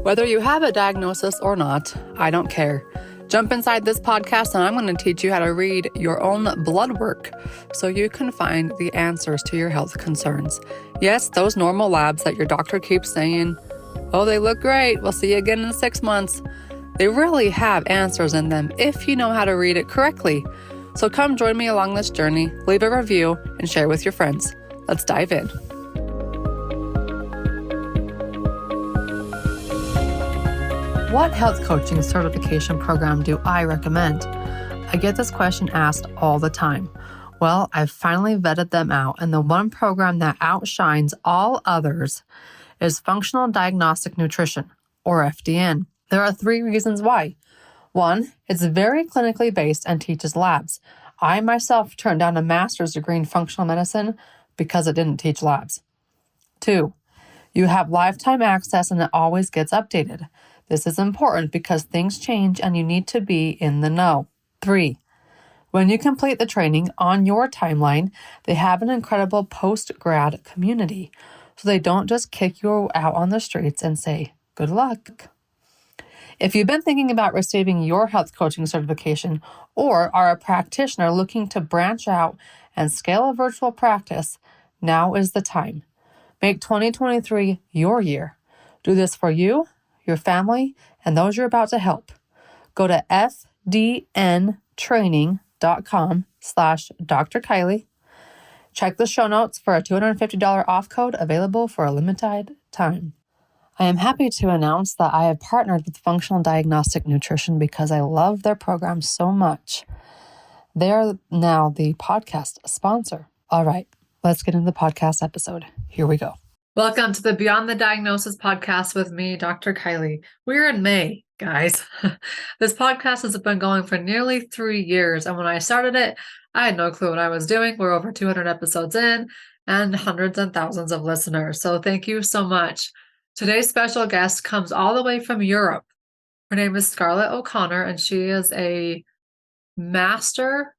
Whether you have a diagnosis or not, I don't care. Jump inside this podcast and I'm going to teach you how to read your own blood work so you can find the answers to your health concerns. Yes, those normal labs that your doctor keeps saying, oh, they look great, we'll see you again in 6 months. They really have answers in them if you know how to read it correctly. So come join me along this journey, leave a review, and share with your friends. Let's dive in. What health coaching certification program do I recommend? I get this question asked all the time. Well, I've finally vetted them out, and the one program that outshines all others is Functional Diagnostic Nutrition, or FDN. There are 3 reasons why. 1, it's very clinically based and teaches labs. I myself turned down a master's degree in functional medicine because it didn't teach labs. 2, you have lifetime access and it always gets updated. This is important because things change and you need to be in the know. 3, when you complete the training on your timeline, they have an incredible post-grad community. So they don't just kick you out on the streets and say, good luck. If you've been thinking about receiving your health coaching certification or are a practitioner looking to branch out and scale a virtual practice, now is the time. Make 2023 your year. Do this for you, your family, and those you're about to help. Go to fdntraining.com/Dr. Kylie. Check the show notes for a $250 off code available for a limited time. I am happy to announce that I have partnered with Functional Diagnostic Nutrition because I love their program so much. They are now the podcast sponsor. All right, let's get into the podcast episode. Here we go. Welcome to the Beyond the Diagnosis podcast with me, Dr. Kylie. We're in May, guys. This podcast has been going for nearly 3 years, and when I started it, I had no clue what I was doing. We're over 200 episodes in and hundreds and thousands of listeners, so thank you so much. Today's special guest comes all the way from Europe. Her name is Scarlett O'Connor, and she is a master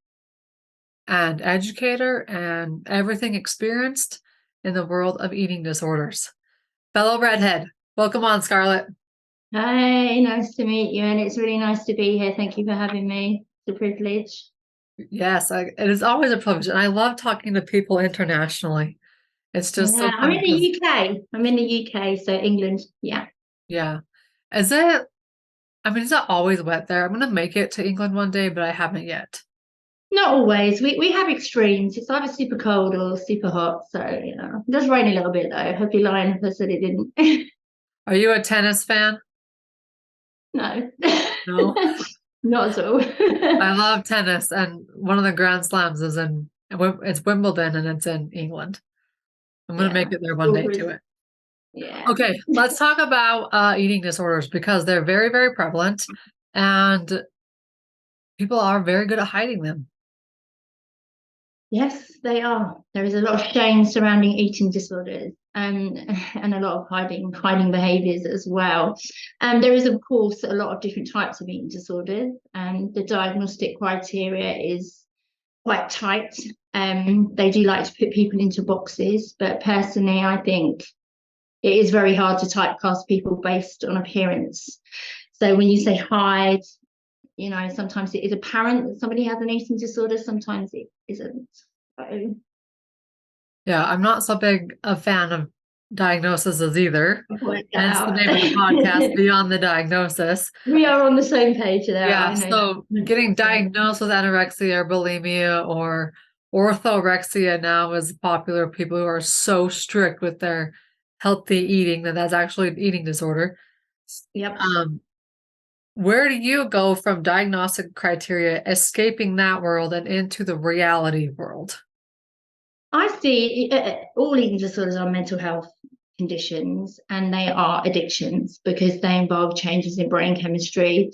and educator and everything experienced in the world of eating disorders. Fellow redhead, welcome on, Scarlett. Hi, nice to meet you, and it's really nice to be here. Thank you for having me. It's a privilege. Yes, it is always a privilege, and I love talking to people internationally. It's just so I'm in the UK. I'm in the UK, so England. Yeah. Yeah. Is it always wet there? I'm going to make it to England one day, but I haven't yet. Not always. We have extremes. It's either super cold or super hot. So, it does rain a little bit, though. I'd be lying if I said it didn't. Are you a tennis fan? No. No? Not at all. I love tennis, and one of the Grand Slams it's Wimbledon, and it's in England. I'm going to make it there one day to it. Yeah. Okay, let's talk about eating disorders because they're very, very prevalent, and people are very good at hiding them. Yes, they are. There is a lot of shame surrounding eating disorders and a lot of hiding behaviours as well. And there is, of course, a lot of different types of eating disorders. And the diagnostic criteria is quite tight. They do like to put people into boxes, but personally, I think it is very hard to typecast people based on appearance. So when you say hide, sometimes it is apparent that somebody has an eating disorder, sometimes it isn't. Yeah, I'm not so big a fan of diagnoses either. Hence the name of the podcast, Beyond the Diagnosis. We are on the same page there. Yeah, so getting diagnosed with anorexia or bulimia or orthorexia now is popular. People who are so strict with their healthy eating that's actually an eating disorder. Yep. Where do you go from diagnostic criteria, escaping that world and into the reality world? I see all eating disorders are mental health conditions, and they are addictions because they involve changes in brain chemistry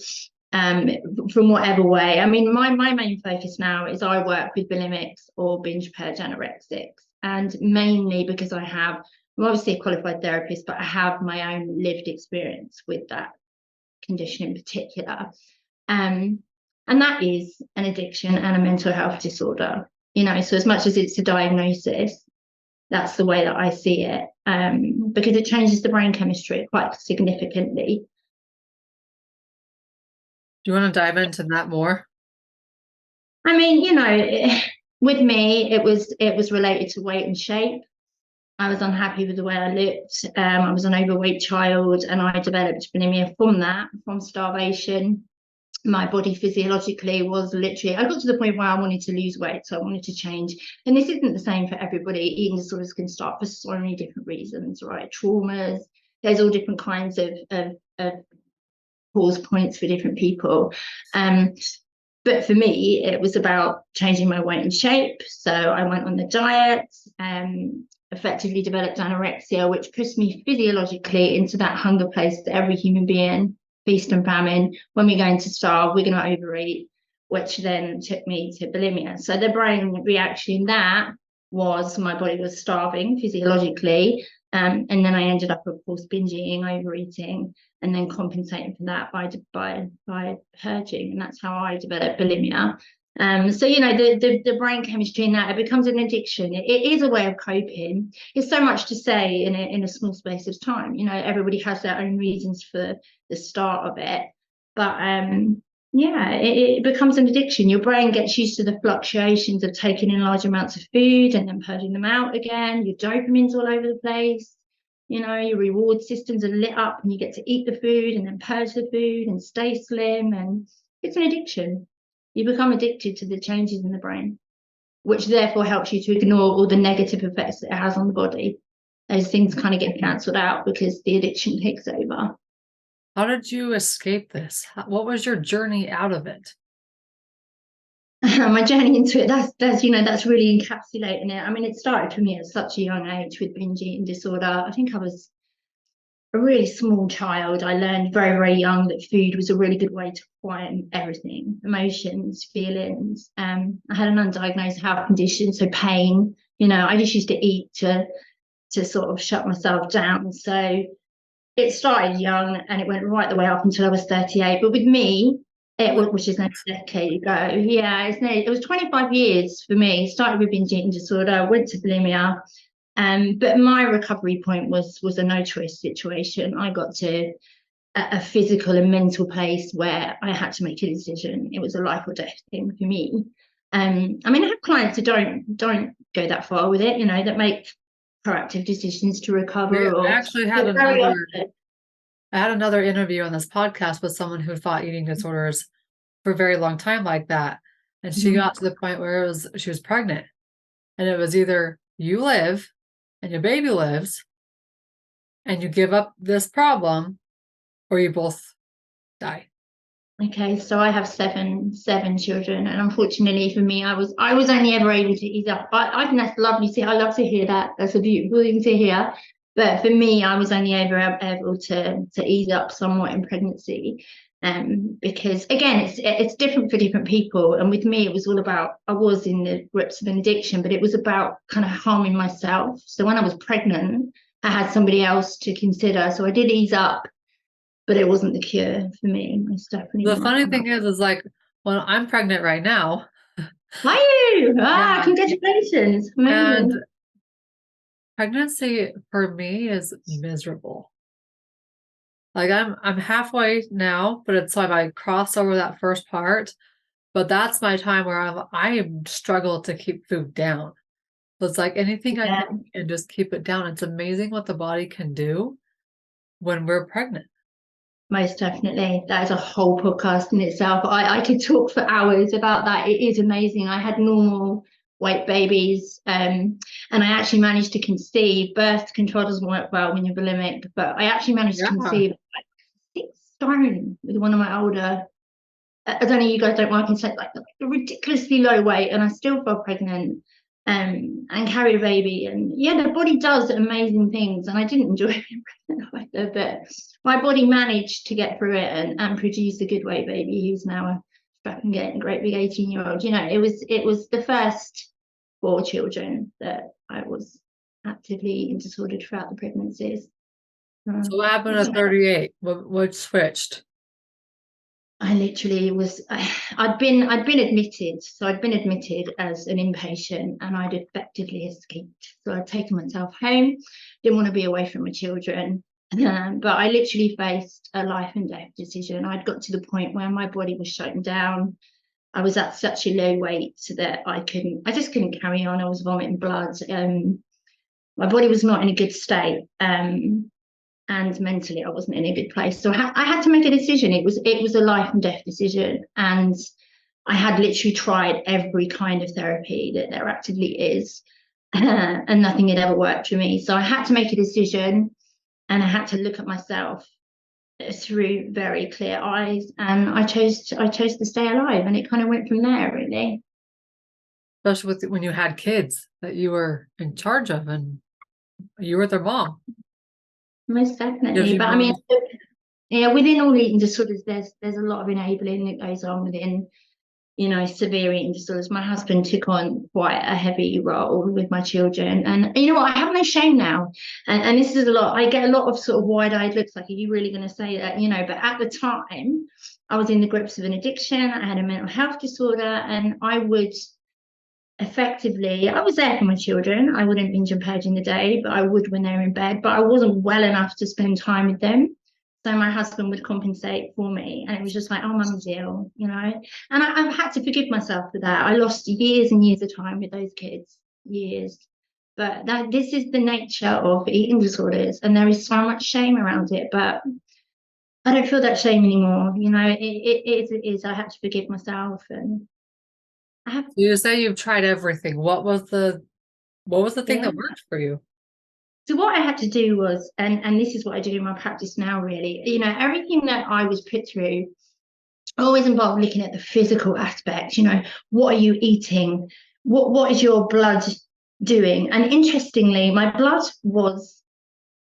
from whatever way. I mean, my main focus now is I work with bulimics or binge purge anorexics, and mainly because I'm obviously a qualified therapist, but I have my own lived experience with that condition in particular. And that is an addiction and a mental health disorder. So as much as it's a diagnosis, That's the way that I see it, because it changes the brain chemistry quite significantly. Do you want to dive into that more? I mean, with me, it was related to weight and shape. I was unhappy with the way I looked. I was an overweight child, and I developed bulimia from that, from starvation. My body physiologically was literally, I got to the point where I wanted to lose weight, so I wanted to change. And this isn't the same for everybody. Eating disorders can start for so many different reasons, right? Traumas, there's all different kinds of cause points for different people. But for me, it was about changing my weight and shape. So I went on the diet, effectively developed anorexia, which pushed me physiologically into that hunger place that every human being, feast and famine. When we're going to starve, we're going to overeat, which then took me to bulimia. So the brain reaction in that was my body was starving physiologically. And then I ended up, of course, binge eating, overeating, and then compensating for that by purging. And that's how I developed bulimia. So the brain chemistry in that, it becomes an addiction. It is a way of coping. It's so much to say in a small space of time. Everybody has their own reasons for the start of it, but it becomes an addiction. Your brain gets used to the fluctuations of taking in large amounts of food and then purging them out again. Your dopamine's all over the place. Your reward systems are lit up and you get to eat the food and then purge the food and stay slim. And it's an addiction. You become addicted to the changes in the brain, which therefore helps you to ignore all the negative effects that it has on the body. Those things kind of get cancelled out because the addiction takes over. How did you escape this? What was your journey out of it? My journey into it, that's really encapsulating it. I mean, it started for me at such a young age with binge eating disorder. I think I was a really small child. I learned very, very young that food was a really good way to quieten everything, emotions, feelings. I had an undiagnosed health condition, so pain. I just used to eat to sort of shut myself down. So it started young and it went right the way up until I was 38. But with me, which is now a decade ago, it was 25 years for me. Started with binge eating disorder, went to bulimia. But my recovery point was a no choice situation. I got to a physical and mental place where I had to make a decision. It was a life or death thing for me. I mean, I have clients who don't go that far with it, that make proactive decisions to recover. I actually had another interview on this podcast with someone who fought eating disorders for a very long time like that. And she got to the point where she was pregnant. And it was either you live and your baby lives and you give up this problem, or you both die. Okay, so I have seven children, and unfortunately for me, I was only ever able to ease up. I think that's lovely to hear. I love to hear that. That's a beautiful thing to hear. But for me, I was only ever able to ease up somewhat in pregnancy, because again, it's different for different people. And with me, it was all about, I was in the grips of an addiction, but it was about kind of harming myself. So when I was pregnant, I had somebody else to consider. So I did ease up. But it wasn't the cure for me. It's definitely The funny thing is like, well, I'm pregnant right now. Are you? Congratulations. Amazing. And pregnancy for me is miserable. Like I'm halfway now, but it's like I cross over that first part. But that's my time where I struggle to keep food down. So it's like anything I can and just keep it down. It's amazing what the body can do when we're pregnant. Most definitely. That is a whole podcast in itself. I could talk for hours about that. It is amazing. I had normal weight babies, and I actually managed to conceive. Birth control doesn't work well when you're bulimic, but I actually managed to conceive like 6 stone with one of my older. I don't know, you guys don't work in like a ridiculously low weight, and I still felt pregnant. And carried a baby, and the body does amazing things, and I didn't enjoy being pregnant either, but my body managed to get through it and produce a good weight baby who's now a strapping great big 18-year-old. It was the first 4 children that I was actively eating disordered throughout the pregnancies. So what happened at 38? What switched? I literally was, I'd been admitted. So I'd been admitted as an inpatient and I'd effectively escaped. So I'd taken myself home, didn't want to be away from my children. But I literally faced a life and death decision. I'd got to the point where my body was shutting down. I was at such a low weight that I just couldn't carry on. I was vomiting blood. My body was not in a good state. And mentally I wasn't in a good place. So I had to make a decision. It was a life and death decision. And I had literally tried every kind of therapy that there actively is, and nothing had ever worked for me. So I had to make a decision and I had to look at myself through very clear eyes. And I chose to stay alive. And it kind of went from there, really. Especially with when you had kids that you were in charge of and you were their mom. Most Gives definitely. you But I more. mean, yeah, within all eating disorders, there's a lot of enabling that goes on within, severe eating disorders. My husband took on quite a heavy role with my children. And you know what? I have no shame now. And this is a lot. I get a lot of sort of wide-eyed looks like, are you really going to say that? But at the time, I was in the grips of an addiction. I had a mental health disorder, and I was there for my children. I wouldn't binge and purge in the day, but I would when they were in bed. But I wasn't well enough to spend time with them. So my husband would compensate for me. And it was just like, oh, mum's ill. And I've had to forgive myself for that. I lost years and years of time with those kids, years. But this is the nature of eating disorders. And there is so much shame around it. But I don't feel that shame anymore. It is. I had to forgive myself. And I have, You say you've tried everything. What was the thing yeah. that worked for you? So what I had to do was, and this is what I do in my practice now, really, everything that I was put through always involved looking at the physical aspect. What are you eating? What is your blood doing? And interestingly, my blood was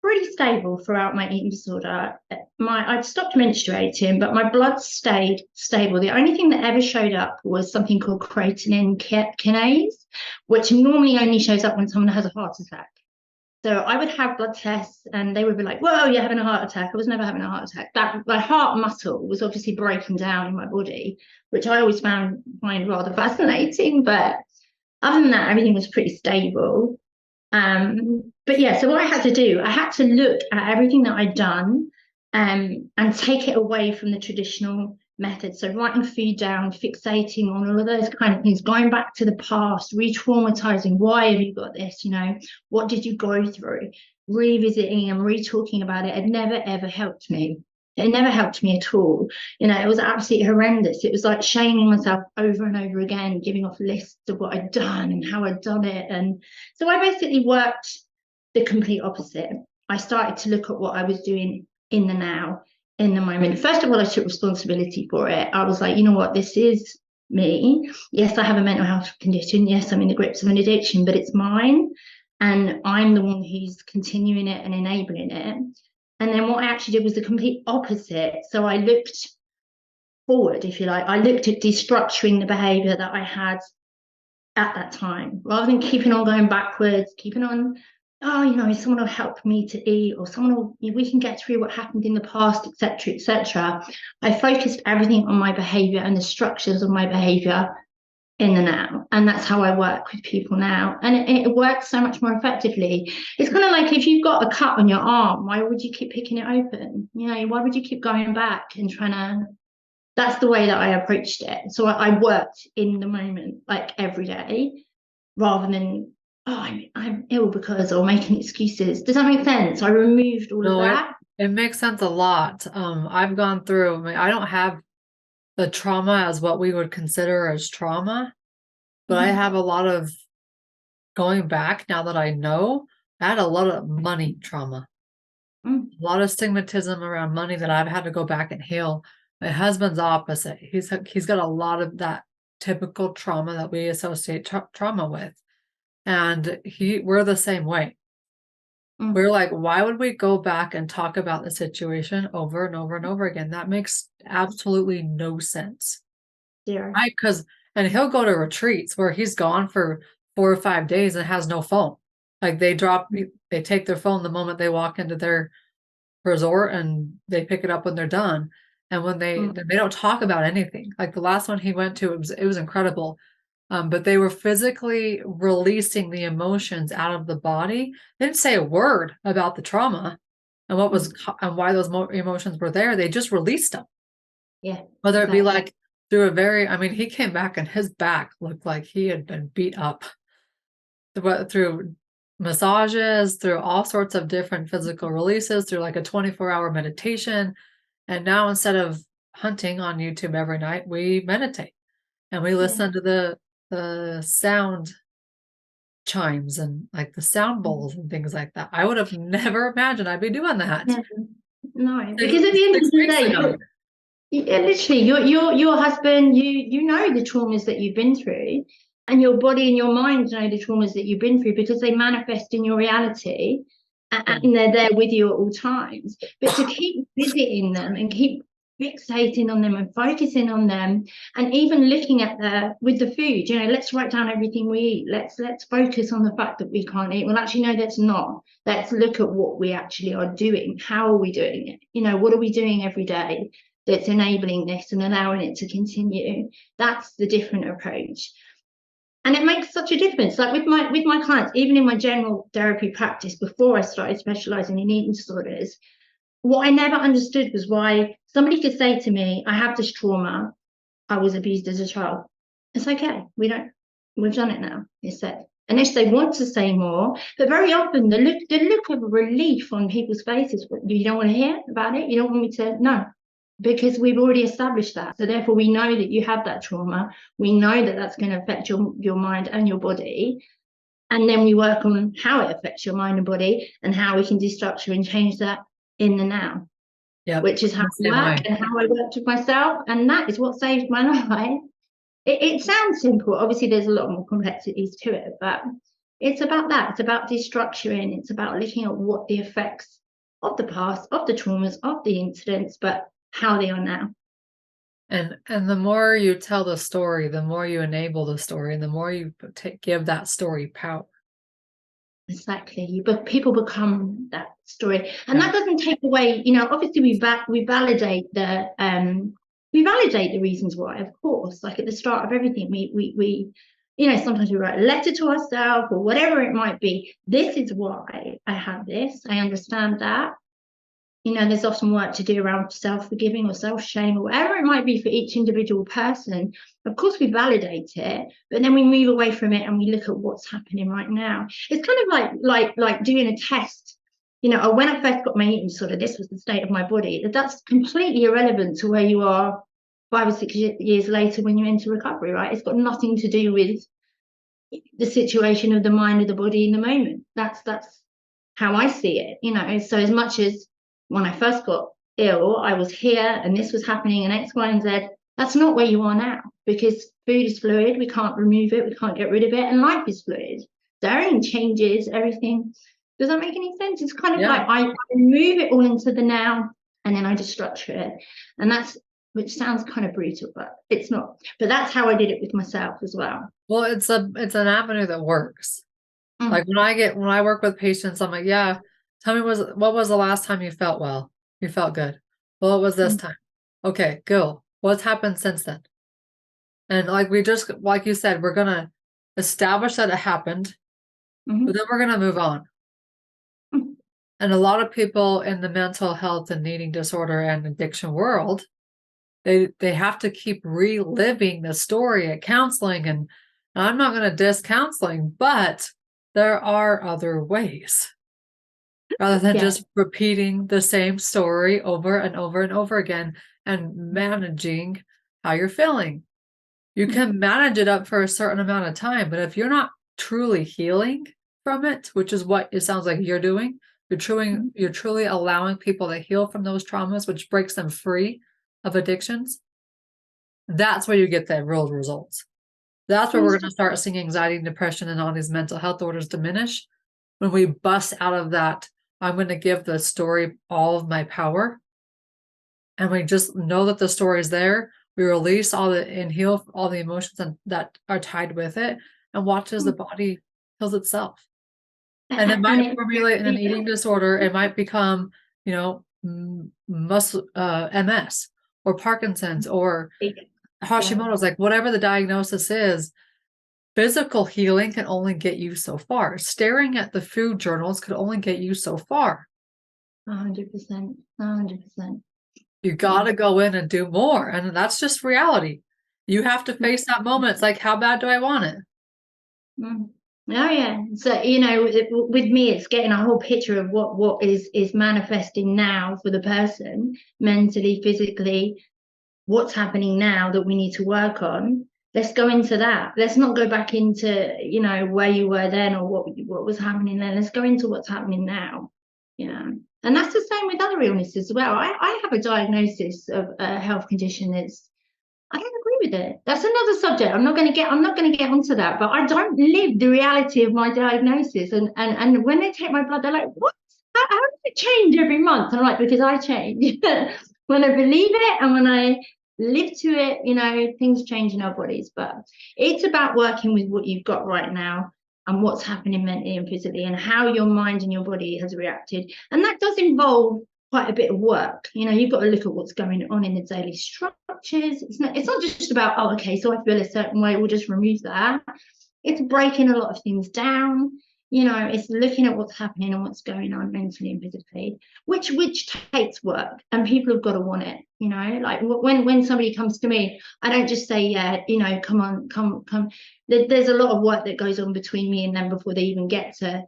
pretty stable throughout my eating disorder. I'd stopped menstruating, but my blood stayed stable. The only thing that ever showed up was something called creatinine kinase, which normally only shows up when someone has a heart attack. So I would have blood tests and they would be like, whoa, you're having a heart attack. I was never having a heart attack. That my heart muscle was obviously breaking down in my body, which I always find rather fascinating. But other than that, everything was pretty stable. But yeah, so what I had to do, I had to look at everything that I'd done, and take it away from the traditional method. So writing food down, fixating on all of those kind of things, going back to the past, re-traumatizing. Why have you got this? What did you go through? Revisiting and re-talking about it had never ever helped me. It never helped me at all. It was absolutely horrendous. It was like shaming myself over and over again, giving off lists of what I'd done and how I'd done it. And so I basically worked the complete opposite. I started to look at what I was doing in the now, in the moment. First of all, I took responsibility for it. I was like, you know what, this is me. Yes, I have a mental health condition. Yes, I'm in the grips of an addiction, but it's mine. And I'm the one who's continuing it and enabling it. And then what I actually did was the complete opposite. So I looked forward, if you like. I looked at destructuring the behavior that I had at that time, rather than keeping on going backwards, keeping on, someone will help me to eat, or we can get through what happened in the past, etc., etc. I focused everything on my behavior and the structures of my behavior in the now. And that's how I work with people now. And it works so much more effectively. It's kind of like if you've got a cut on your arm, why would you keep picking it open? Why would you keep going back and trying to, that's the way that I approached it. So I worked in the moment, like every day, rather than, I'm ill because, or making excuses. Does that make sense? I removed all of No, that. it makes sense a lot. I've gone through, I mean, I don't have the trauma as what we would consider as trauma, but I have a lot of going back now that I know. I had a lot of money trauma, a lot of stigmatism around money that I've had to go back and heal. My husband's opposite. He's got a lot of that typical trauma that we associate trauma with, and we're the same way. We're like, why would we go back and talk about the situation over and over and over again? That makes absolutely no sense. Yeah. Right? And he'll go to retreats where he's gone for 4 or 5 days and has no phone. Like they take their phone the moment they walk into their resort and they pick it up when they're done. And when Mm. they don't talk about anything. Like the last one he went to, it was incredible. But they were physically releasing the emotions out of the body. They didn't say a word about the trauma and what was and why those emotions were there. They just released them. Yeah, Whether it be exactly. like through a very, I mean, he came back and his back looked like he had been beat up through massages, through all sorts of different physical releases, through like a 24-hour meditation. And now instead of hunting on YouTube every night, we meditate and we listen to the sound chimes and like the sound bowls and things like that. I would have never imagined I'd be doing that Yeah. No, six, because at the end of 6 the weeks day, ago. yeah, literally, your husband, you know the traumas that you've been through, and your body and your mind know the traumas that you've been through because they manifest in your reality, Yeah. and they're there with you at all times. But to keep visiting them and keep fixating on them and focusing on them, and even looking at with the food, let's write down everything we eat. Let's focus on the fact that we can't eat. Well, actually, no, that's not. Let's look at what we actually are doing. How are we doing it? What are we doing every day that's enabling this and allowing it to continue? That's the different approach. And it makes such a difference. Like with my clients, even in my general therapy practice before I started specializing in eating disorders, what I never understood was why somebody could say to me, I have this trauma, I was abused as a child. It's okay. We've done it now, it's said. Unless they want to say more. But very often the look of relief on people's faces, you don't want to hear about it? You don't want me to? No, because we've already established that. So therefore we know that you have that trauma. We know that that's going to affect your mind and your body. And then we work on how it affects your mind and body and how we can destructure and change that in the now. Yep. Which is how I work and how I worked with myself. And that is what saved my life. It sounds simple. Obviously, there's a lot more complexities to it, but it's about that. It's about destructuring. It's about looking at what the effects of the past, of the traumas, of the incidents, but how they are now. And the more you tell the story, the more you enable the story, and the more you give that story power. Exactly. But people become that story, and that doesn't take away. Obviously, we validate the reasons why. Of course, like at the start of everything, we sometimes we write a letter to ourselves or whatever it might be. This is why I have this. I understand that. There's often work to do around self-forgiving or self-shame or whatever it might be for each individual person. Of course, we validate it, but then we move away from it and we look at what's happening right now. It's kind of like doing a test. When I first got my eating disorder, this was the state of my body. That's completely irrelevant to where you are 5 or 6 years later when you enter recovery, right? It's got nothing to do with the situation of the mind or the body in the moment. That's how I see it. So as much as when I first got ill, I was here and this was happening and X, Y, and Z. That's not where you are now because food is fluid. We can't remove it. We can't get rid of it. And life is fluid. Everything changes, everything. Does that make any sense? It's kind of like I move it all into the now and then I just structure it. And which sounds kind of brutal, but it's not. But that's how I did it with myself as well. Well, it's an avenue that works. Like when I work with patients, I'm like, yeah, tell me what was the last time you felt well? You felt good. Well, it was this time. Okay, go. What's happened since then? And like you said, we're gonna establish that it happened, but then we're gonna move on. And a lot of people in the mental health and eating disorder and addiction world, they have to keep reliving the story at counseling. And I'm not gonna diss counseling, but there are other ways. Rather than just repeating the same story over and over and over again and managing how you're feeling. You can manage it up for a certain amount of time, but if you're not truly healing from it, which is what it sounds like you're doing, you're truly allowing people to heal from those traumas, which breaks them free of addictions. That's where you get the real results. That's where we're going to start seeing anxiety and depression and all these mental health disorders diminish. When we bust out of that, I'm going to give the story all of my power. And we just know that the story is there. We release and heal all the emotions that are tied with it and watch as the body heals itself. And it might formulate in an eating disorder. It might become, MS, or Parkinson's or Yeah. Hashimoto's, like whatever the diagnosis is, physical healing can only get you so far. Staring at the food journals could only get you so far. 100%. 100%. You got to go in and do more. And that's just reality. You have to face that moment. It's like, how bad do I want it? Oh yeah. So, you know, with me, it's getting a whole picture of what is manifesting now for the person, mentally, physically, what's happening now that we need to work on. Let's go into that. Let's not go back into, you know, where you were then or what was happening then. Let's go into what's happening now. You know, and that's the same with other illnesses as well. I have a diagnosis of a health condition that's, I don't agree with it. That's another subject. I'm not going to get onto that, but I don't live the reality of my diagnosis. And when they take my blood, they're like, what? How does it change every month? And I'm like, because I change. When I believe it and when I live to it, you know, things change in our bodies. But it's about working with what you've got right now and what's happening mentally and physically and how your mind and your body has reacted. And that does involve quite a bit of work. You know, you've got to look at what's going on in the daily structures. It's not just about, oh, okay, so I feel a certain way, we'll just remove that. It's breaking a lot of things down. You know, it's looking at what's happening and what's going on mentally and physically, which takes work, and people have got to want it. You know, like when somebody comes to me, I don't just say, yeah, you know, come on, come. There's a lot of work that goes on between me and them before they even get to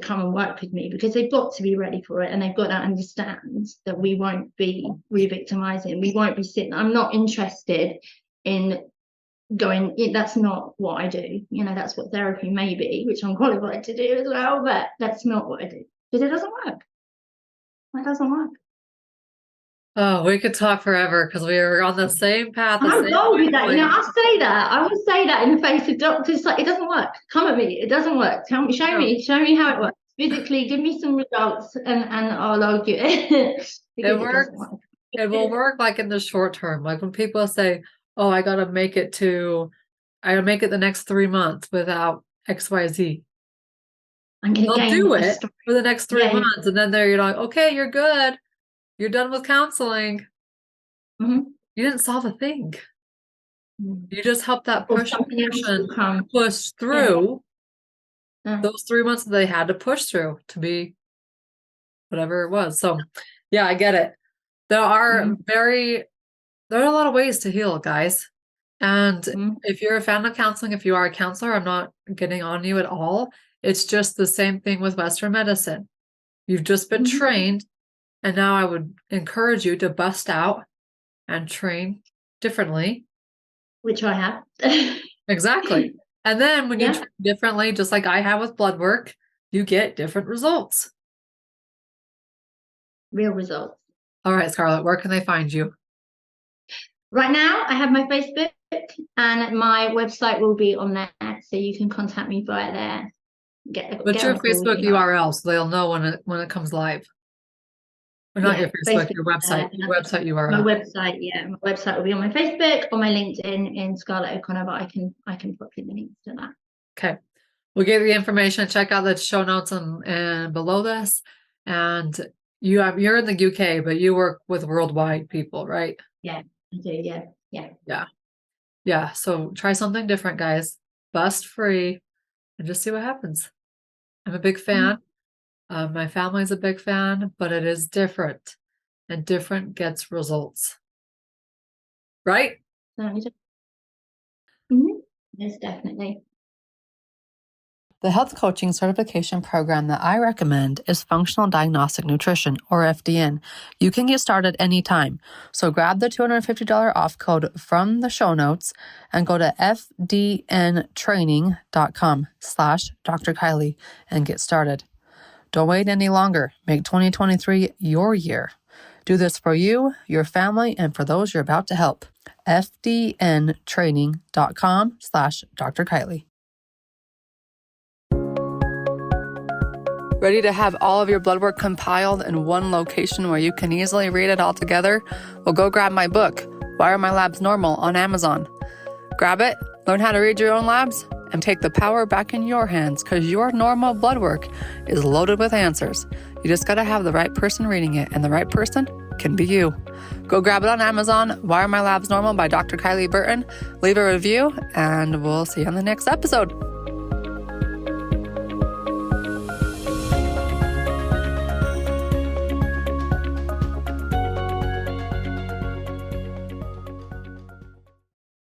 come and work with me, because they've got to be ready for it, and they've got to understand that we won't be re-victimizing. We won't be sitting. I'm not interested in going, that's not what I do. You know, that's what therapy may be, which I'm qualified to do as well, but that's not what I do, because it doesn't work. It doesn't work. Oh, we could talk forever because we are on the same path. I'm gold with that. You know, I'll say that. I will say that in the face of doctors. Like, it doesn't work. Come at me. It doesn't work. Tell me, show me how it works. Physically, give me some results, and I'll argue it. It works. It will work like in the short term. Like when people say, oh, I gotta make it the next 3 months without XYZ. They'll do it for the next 3 months, and then you're like, okay, you're good. You're done with counseling. Mm-hmm. You didn't solve a thing. You just helped that person push through those 3 months that they had to push through to be whatever it was. So yeah, I get it. There are a lot of ways to heal, guys. And if you're a fan of counseling, if you are a counselor, I'm not getting on you at all. It's just the same thing with Western medicine. You've just been trained, and now I would encourage you to bust out and train differently. Which I have. Exactly. And then when you train differently, just like I have with blood work, you get different results. Real results. All right, Scarlett, where can they find you? Right now, I have my Facebook, and my website will be on there, so you can contact me via there. What's your Facebook URL so they'll know when it comes live? Or not your Facebook, your website. Your website URL. My website, my website will be on my Facebook or my LinkedIn in Scarlett O'Connor, but I can put in the links to that. Okay. We'll give you the information. Check out the show notes and below this. And you're in the UK, but you work with worldwide people, right? Yeah, I do. Yeah. So try something different, guys. Bust free and just see what happens. I'm a big fan. My family's a big fan, but it is different, and different gets results. Right? Yes, definitely. The health coaching certification program that I recommend is Functional Diagnostic Nutrition, or FDN. You can get started anytime. So grab the $250 off code from the show notes and go to fdntraining.com/Dr. Kylie and get started. Don't wait any longer. Make 2023 your year. Do this for you, your family, and for those you're about to help. fdntraining.com/Dr. Kylie. Ready to have all of your blood work compiled in one location where you can easily read it all together? Well, go grab my book, Why Are My Labs Normal, on Amazon. Grab it, learn how to read your own labs, and take the power back in your hands, because your normal blood work is loaded with answers. You just got to have the right person reading it, and the right person can be you. Go grab it on Amazon, Why Are My Labs Normal by Dr. Kylie Burton. Leave a review, and we'll see you on the next episode.